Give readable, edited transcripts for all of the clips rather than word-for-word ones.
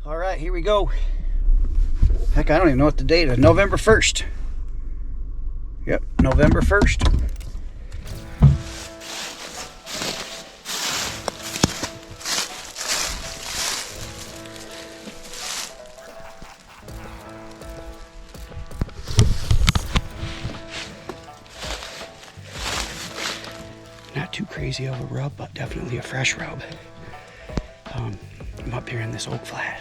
All right, here we go. Heck, I don't even know what the date is. November 1st. Yep, November 1st. Not too crazy of a rub, but definitely a fresh rub. I'm up here in this oak flat,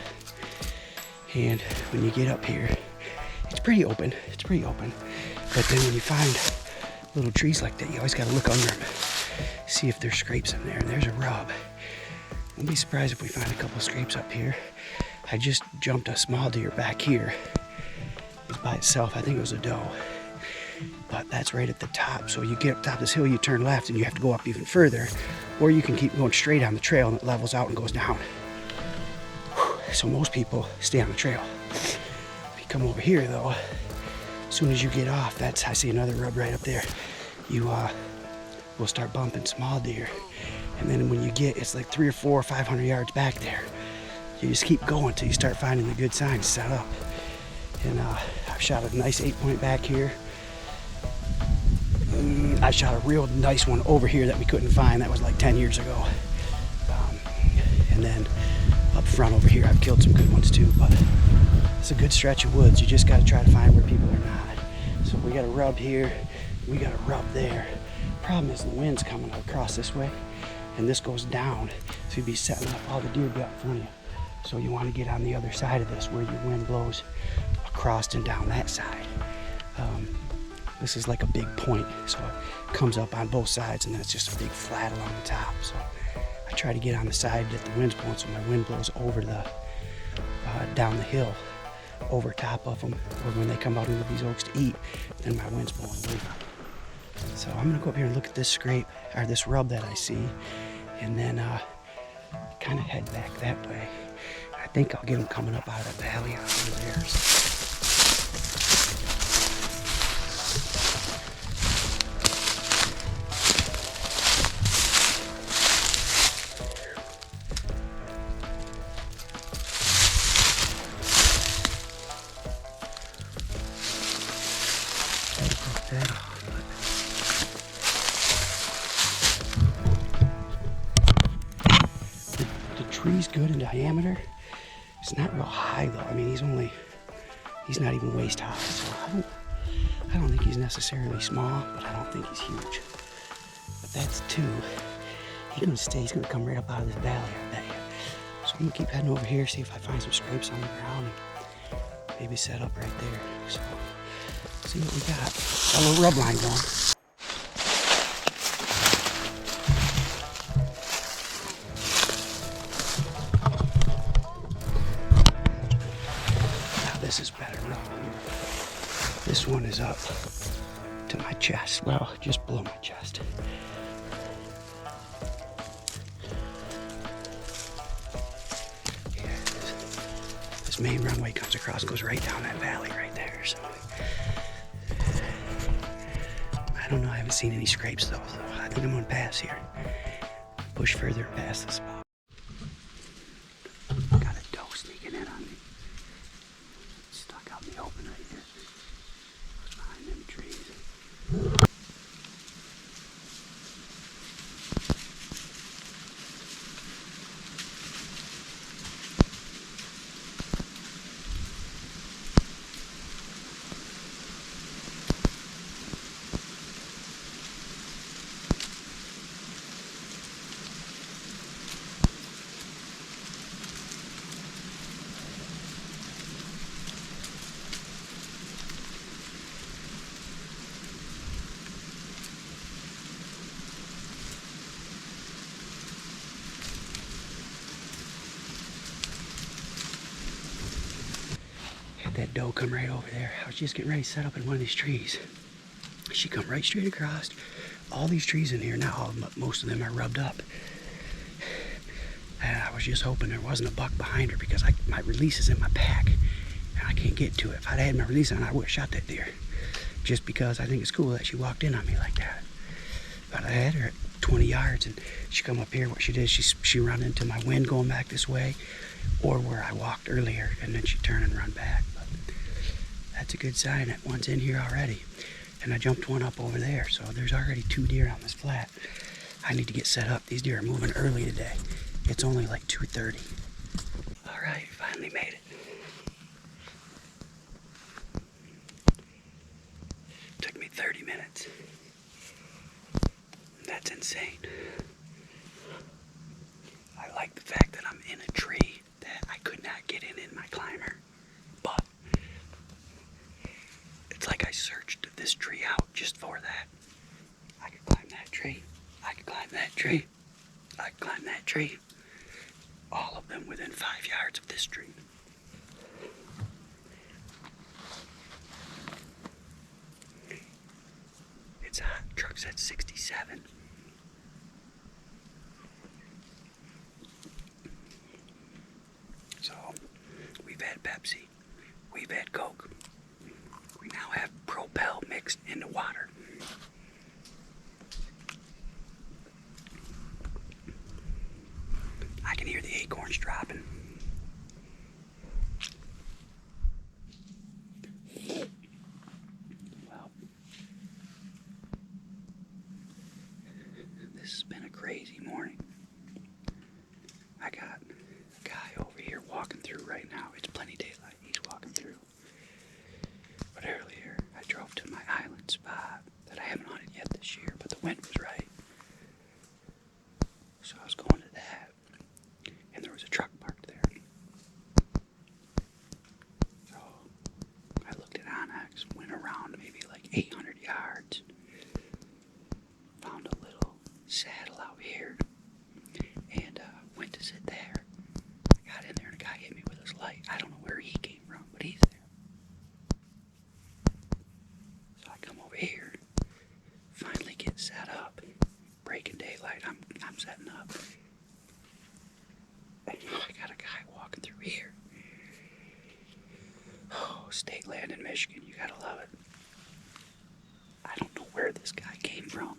and when you get up here, it's pretty open. It's pretty open, but then when you find little trees like that, you always got to look under them, see if there's scrapes in there. And there's a rub. Won't be surprised if we find a couple of scrapes up here. I just jumped a small deer back here. It was by itself. I think it was a doe. But that's right at the top. So you get up top of this hill, you turn left, and you have to go up even further, or you can keep going straight on the trail and it levels out and goes down. So most people stay on the trail. If you come over here though, as soon as you get off, I see another rub right up there. You will start bumping small deer. And then when you get, it's like 300 or 400 or 500 yards back there. You just keep going till you start finding the good signs set up. And I've shot a nice 8-point back here. I shot a real nice one over here that we couldn't find. That was like 10 years ago. And then up front over here, I've killed some good ones too, but it's a good stretch of woods. You just got to try to find where people are not. So we got a rub here, we got a rub there. Problem is the wind's coming across this way, and this goes down, so you'd be setting up all the deer be out in front of you. So you want to get on the other side of this where your wind blows across and down that side. This is like a big point, so it comes up on both sides, and then it's just a big flat along the top. So I try to get on the side that the wind's blowing, so my wind blows over the down the hill, over top of them, or when they come out into these oaks to eat, then my wind's blowing away from them. So I'm gonna go up here and look at this scrape, or this rub that I see, and then kind of head back that way. I think I'll get them coming up out of the valley on over there. The tree's good in diameter. It's not real high though. I mean, he's not even waist high, so I don't think he's necessarily small, but I don't think he's huge. But that's two. He's gonna come right up out of this valley, I bet you. So I'm gonna keep heading over here, see if I find some scrapes on the ground, and maybe set up right there. So see what we got. Got a little rub line going. This is better. This one is up to my chest. Well, just below my chest. Yeah, this main runway comes across, goes right down that valley right there. So I don't know. I haven't seen any scrapes though. So I think I'm gonna pass here. Push further past the spot. Got a doe sneaking in on me. Out in the open right here. Behind them trees. That doe come right over there. I was just getting ready to set up in one of these trees. She come right straight across. All these trees in here, not all of them, but most of them are rubbed up. And I was just hoping there wasn't a buck behind her, because my release is in my pack and I can't get to it. If I'd had my release on, I would have shot that deer. Just because I think it's cool that she walked in on me like that. But I had her at 20 yards, and she come up here. What she did, she run into my wind going back this way, or where I walked earlier, and then she turned and run back. But that's a good sign that one's in here already. And I jumped one up over there, so there's already 2 deer on this flat. I need to get set up. These deer are moving early today. It's only like 2:30. All right, finally made it. Took me 30 minutes. That's insane. I like the fact that I'm in a tree that I could not get in my climber. But it's like I searched this tree out just for that. I could climb that tree. I could climb that tree. I could climb that tree. All of them within 5 yards of this tree. It's hot. Truck's at 67. So, we've had Pepsi. We've had Coke. We now have Propel mixed into water. I can hear the acorns dropping. Well, this has been a crazy morning. I got a guy over here walking through right now. It's plenty daylight. He's walking through. But earlier, I drove to my island spot that I haven't hunted yet this year, but the wind was right. So I was going to that, and there was a truck parked there. So I looked at Onyx, went around maybe like 800 yards, found a little saddle out here, and went to sit there. I got in there, and a guy hit me with his light. I don't know where he came from, but he's there. So I come over here, finally get set up. Breaking daylight, I'm setting up. And I got a guy walking through here. Oh, state land in Michigan, you gotta love it. I don't know where this guy came from.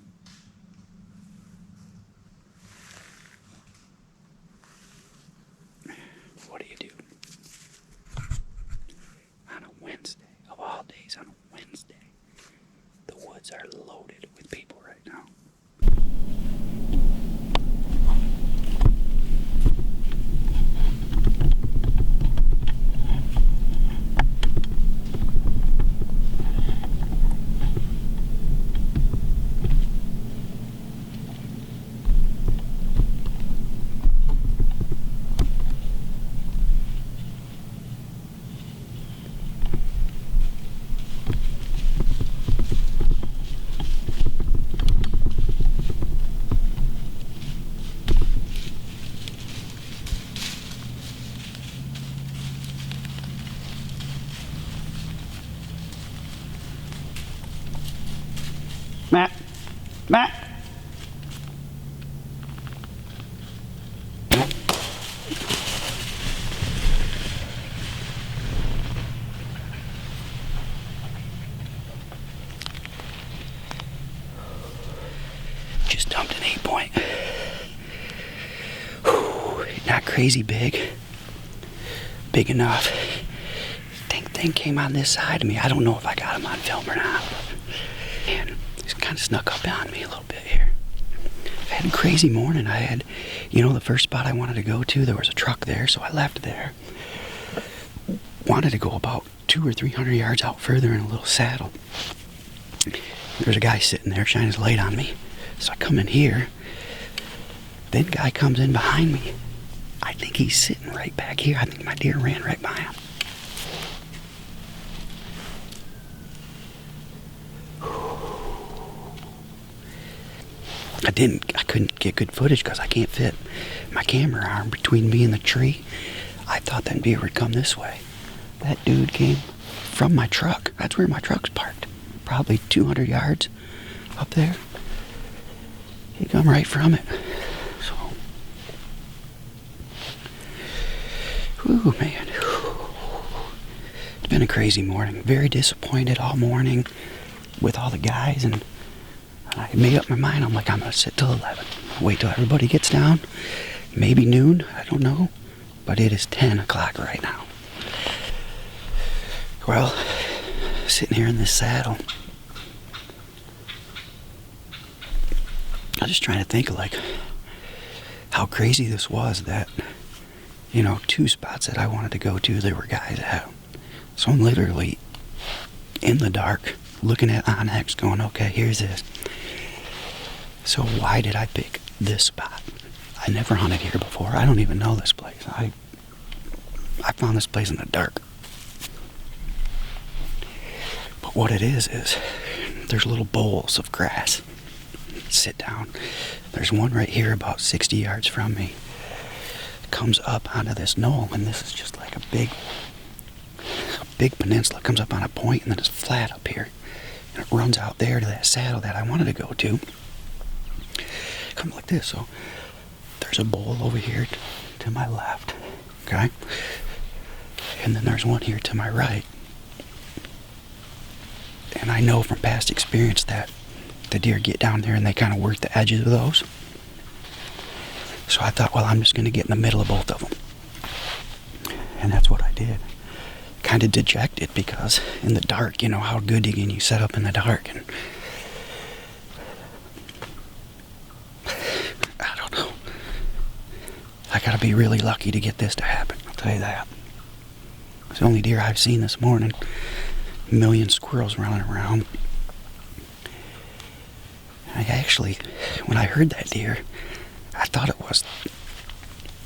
What do you do? On a Wednesday, of all days, on a Wednesday, the woods are loaded with people right now. Matt. Just dumped an 8-point. Not crazy big. Big enough. Thing came on this side of me. I don't know if I got him on film or not. And he's kind of snuck up on me a little bit here. I had a crazy morning. I had, the first spot I wanted to go to, there was a truck there, so I left there. Wanted to go about 200 or 300 yards out further in a little saddle. There's a guy sitting there shining his light on me. So I come in here. Then guy comes in behind me. I think he's sitting right back here. I think my deer ran right by him. I couldn't get good footage because I can't fit my camera arm between me and the tree. I thought that deer would come this way. That dude came from my truck. That's where my truck's parked. Probably 200 yards up there. He come right from it. So, whew, man. It's been a crazy morning. Very disappointed all morning with all the guys, and I made up my mind. I'm like, I'm going to sit till 11. Wait till everybody gets down. Maybe noon. I don't know. But it is 10 o'clock right now. Well, sitting here in this saddle, I was just trying to think of like how crazy this was that, you know, 2 spots that I wanted to go to, there were guys at. So I'm literally in the dark looking at Onyx going, okay, here's this. So why did I pick this spot? I never hunted here before. I don't even know this place. I found this place in the dark. But what it is there's little bowls of grass. Sit down. There's one right here about 60 yards from me. It comes up onto this knoll, and this is just like a big peninsula. It comes up on a point, and then it's flat up here. And it runs out there to that saddle that I wanted to go to. It comes like this. So there's a bowl over here to my left. Okay? And then there's one here to my right. And I know from past experience that the deer get down there and they kind of work the edges of those. So I thought, well, I'm just going to get in the middle of both of them. And that's what I did. Kind of dejected because in the dark, you know, how good can you set up in the dark? And I don't know. I got to be really lucky to get this to happen. I'll tell you that. It's the only deer I've seen this morning. A million squirrels running around. I actually, when I heard that deer, I thought it was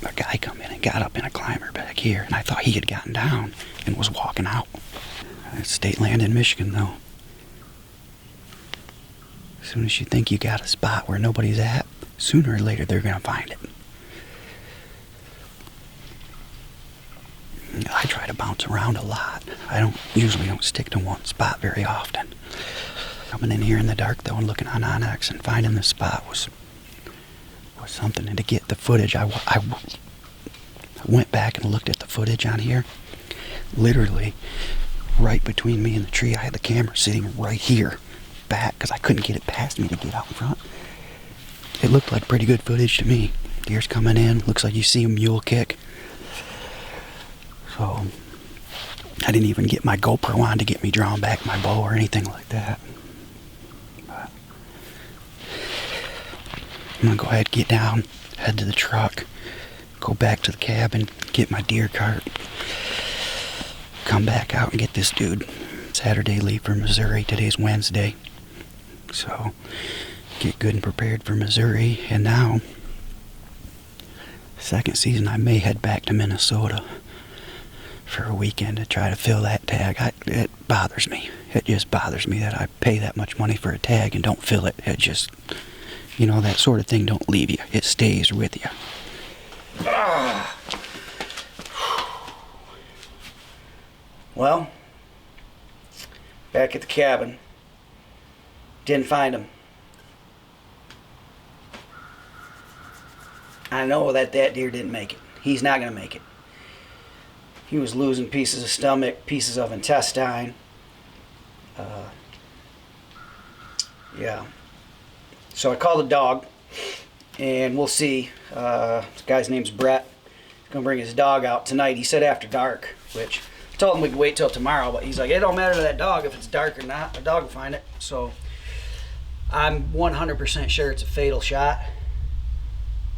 a guy come in and got up in a climber back here, and I thought he had gotten down and was walking out. It's state land in Michigan, though. As soon as you think you got a spot where nobody's at, sooner or later they're going to find it. I try to bounce around a lot. I usually don't stick to one spot very often. Coming in here in the dark though and looking on Onyx and finding this spot was something. And to get the footage, I went back and looked at the footage on here. Literally right between me and the tree, I had the camera sitting right here back because I couldn't get it past me to get out in front. It looked like pretty good footage to me. Deer's coming in, looks like you see a mule kick. So I didn't even get my GoPro on to get me drawing back my bow or anything like that. But I'm gonna go ahead, get down, head to the truck, go back to the cabin, get my deer cart, come back out and get this dude. Saturday leave for Missouri. Today's Wednesday. So get good and prepared for Missouri. And now, second season, I may head back to Minnesota for a weekend to try to fill that tag. It bothers me. It just bothers me that I pay that much money for a tag and don't fill it. It just, you know, that sort of thing don't leave you. It stays with you. Well, back at the cabin. Didn't find him. I know that deer didn't make it. He's not going to make it. He was losing pieces of stomach, pieces of intestine. Yeah. So I called the dog, and we'll see. This guy's name's Brett. He's going to bring his dog out tonight. He said after dark, which I told him we could wait till tomorrow, but he's like, it don't matter to that dog if it's dark or not. The dog will find it. So I'm 100% sure it's a fatal shot.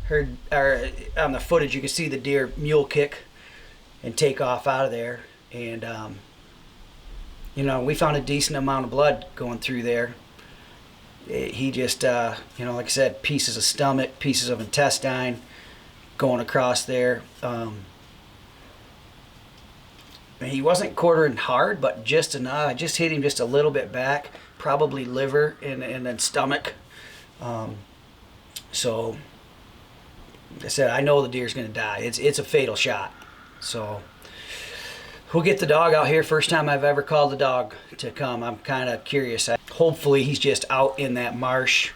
On the footage, you can see the deer mule kick and take off out of there. And, you know, we found a decent amount of blood going through there. He just, you know, like I said, pieces of stomach, pieces of intestine going across there. He wasn't quartering hard, but just enough. I just hit him just a little bit back, probably liver and then stomach. So, like I said, I know the deer's going to die. It's a fatal shot. So we'll get the dog out here. First time I've ever called the dog to come. I'm kind of curious. Hopefully he's just out in that marsh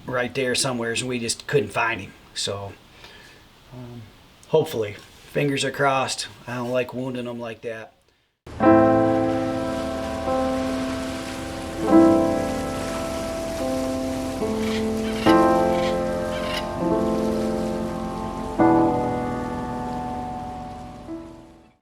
right there somewhere, and we just couldn't find him. So hopefully, fingers are crossed. I don't like wounding them like that.